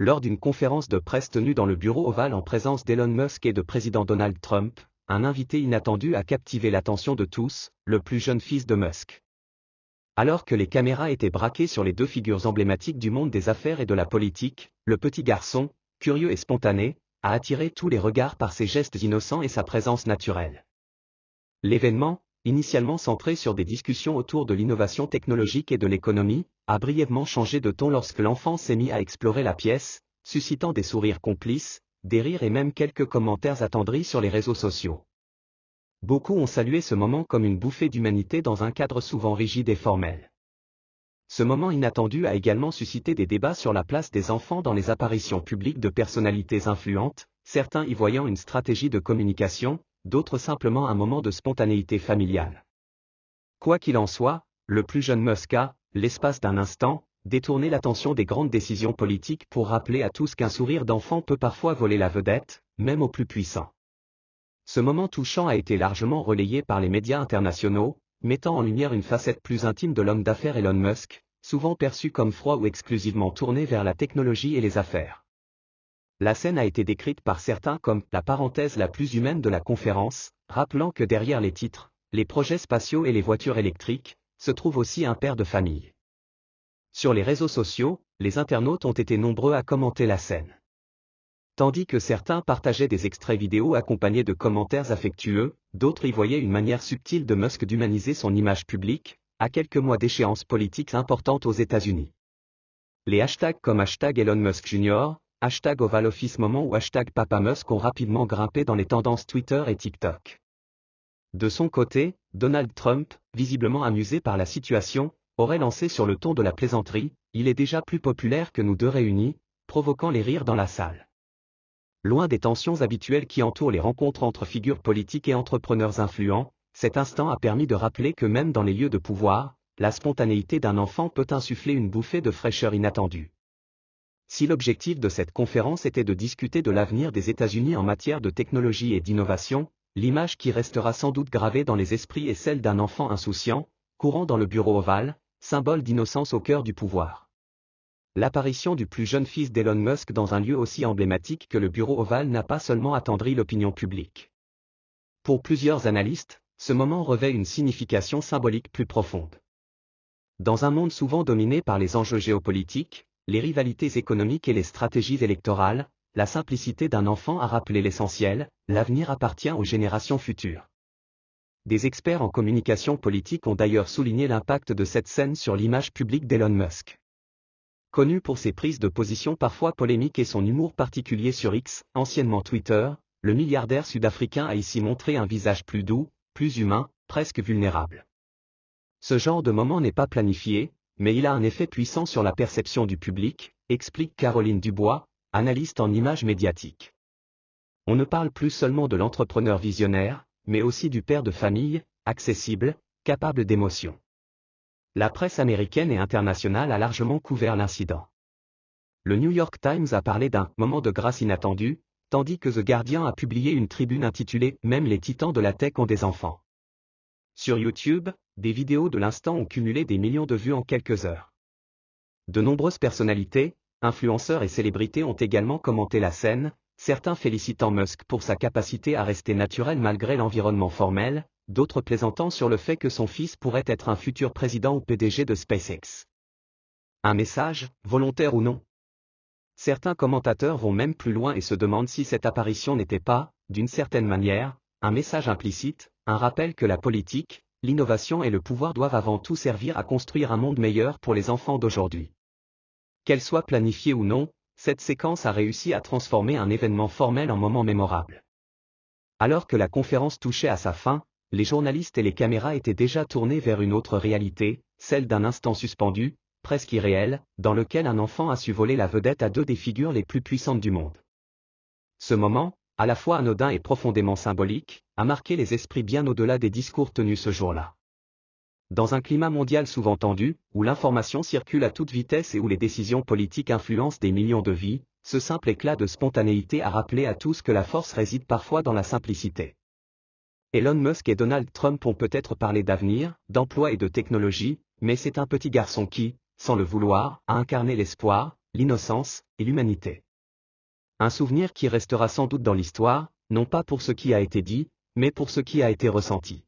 Lors d'une conférence de presse tenue dans le bureau ovale en présence d'Elon Musk et de président Donald Trump, un invité inattendu a captivé l'attention de tous, le plus jeune fils de Musk. Alors que les caméras étaient braquées sur les deux figures emblématiques du monde des affaires et de la politique, le petit garçon, curieux et spontané, a attiré tous les regards par ses gestes innocents et sa présence naturelle. L'événement, initialement centré sur des discussions autour de l'innovation technologique et de l'économie, a brièvement changé de ton lorsque l'enfant s'est mis à explorer la pièce, suscitant des sourires complices, des rires et même quelques commentaires attendris sur les réseaux sociaux. Beaucoup ont salué ce moment comme une bouffée d'humanité dans un cadre souvent rigide et formel. Ce moment inattendu a également suscité des débats sur la place des enfants dans les apparitions publiques de personnalités influentes, certains y voyant une stratégie de communication, d'autres simplement un moment de spontanéité familiale. Quoi qu'il en soit, le plus jeune Musk a, l'espace d'un instant, détourné l'attention des grandes décisions politiques pour rappeler à tous qu'un sourire d'enfant peut parfois voler la vedette, même aux plus puissants. Ce moment touchant a été largement relayé par les médias internationaux, mettant en lumière une facette plus intime de l'homme d'affaires Elon Musk, souvent perçu comme froid ou exclusivement tourné vers la technologie et les affaires. La scène a été décrite par certains comme la parenthèse la plus humaine de la conférence, rappelant que derrière les titres, les projets spatiaux et les voitures électriques, se trouve aussi un père de famille. Sur les réseaux sociaux, les internautes ont été nombreux à commenter la scène. Tandis que certains partageaient des extraits vidéo accompagnés de commentaires affectueux, d'autres y voyaient une manière subtile de Musk d'humaniser son image publique, à quelques mois d'échéances politiques importantes aux États-Unis. Les hashtags comme #Elon Musk Jr., #OvalOfficeMoment ou #PapaMusk ont rapidement grimpé dans les tendances Twitter et TikTok. De son côté, Donald Trump, visiblement amusé par la situation, aurait lancé sur le ton de la plaisanterie « Il est déjà plus populaire que nous deux réunis », provoquant les rires dans la salle. Loin des tensions habituelles qui entourent les rencontres entre figures politiques et entrepreneurs influents, cet instant a permis de rappeler que même dans les lieux de pouvoir, la spontanéité d'un enfant peut insuffler une bouffée de fraîcheur inattendue. Si l'objectif de cette conférence était de discuter de l'avenir des États-Unis en matière de technologie et d'innovation, l'image qui restera sans doute gravée dans les esprits est celle d'un enfant insouciant, courant dans le bureau ovale, symbole d'innocence au cœur du pouvoir. L'apparition du plus jeune fils d'Elon Musk dans un lieu aussi emblématique que le bureau ovale n'a pas seulement attendri l'opinion publique. Pour plusieurs analystes, ce moment revêt une signification symbolique plus profonde. Dans un monde souvent dominé par les enjeux géopolitiques, les rivalités économiques et les stratégies électorales, la simplicité d'un enfant a rappelé l'essentiel, l'avenir appartient aux générations futures. Des experts en communication politique ont d'ailleurs souligné l'impact de cette scène sur l'image publique d'Elon Musk. Connu pour ses prises de position parfois polémiques et son humour particulier sur X, anciennement Twitter, le milliardaire sud-africain a ici montré un visage plus doux, plus humain, presque vulnérable. Ce genre de moment n'est pas planifié, mais il a un effet puissant sur la perception du public, explique Caroline Dubois, analyste en images médiatiques. On ne parle plus seulement de l'entrepreneur visionnaire, mais aussi du père de famille, accessible, capable d'émotion. La presse américaine et internationale a largement couvert l'incident. Le New York Times a parlé d'un « moment de grâce inattendu », tandis que The Guardian a publié une tribune intitulée « Même les titans de la tech ont des enfants ». Sur YouTube, des vidéos de l'instant ont cumulé des millions de vues en quelques heures. De nombreuses personnalités, influenceurs et célébrités ont également commenté la scène, certains félicitant Musk pour sa capacité à rester naturel malgré l'environnement formel, d'autres plaisantant sur le fait que son fils pourrait être un futur président ou PDG de SpaceX. Un message, volontaire ou non? Certains commentateurs vont même plus loin et se demandent si cette apparition n'était pas, d'une certaine manière, un message implicite, un rappel que la politique, l'innovation et le pouvoir doivent avant tout servir à construire un monde meilleur pour les enfants d'aujourd'hui. Qu'elle soit planifiée ou non, cette séquence a réussi à transformer un événement formel en moment mémorable. Alors que la conférence touchait à sa fin, les journalistes et les caméras étaient déjà tournés vers une autre réalité, celle d'un instant suspendu, presque irréel, dans lequel un enfant a su voler la vedette à deux des figures les plus puissantes du monde. Ce moment, à la fois anodin et profondément symbolique, a marqué les esprits bien au-delà des discours tenus ce jour-là. Dans un climat mondial souvent tendu, où l'information circule à toute vitesse et où les décisions politiques influencent des millions de vies, ce simple éclat de spontanéité a rappelé à tous que la force réside parfois dans la simplicité. Elon Musk et Donald Trump ont peut-être parlé d'avenir, d'emploi et de technologie, mais c'est un petit garçon qui, sans le vouloir, a incarné l'espoir, l'innocence et l'humanité. Un souvenir qui restera sans doute dans l'histoire, non pas pour ce qui a été dit, mais pour ce qui a été ressenti.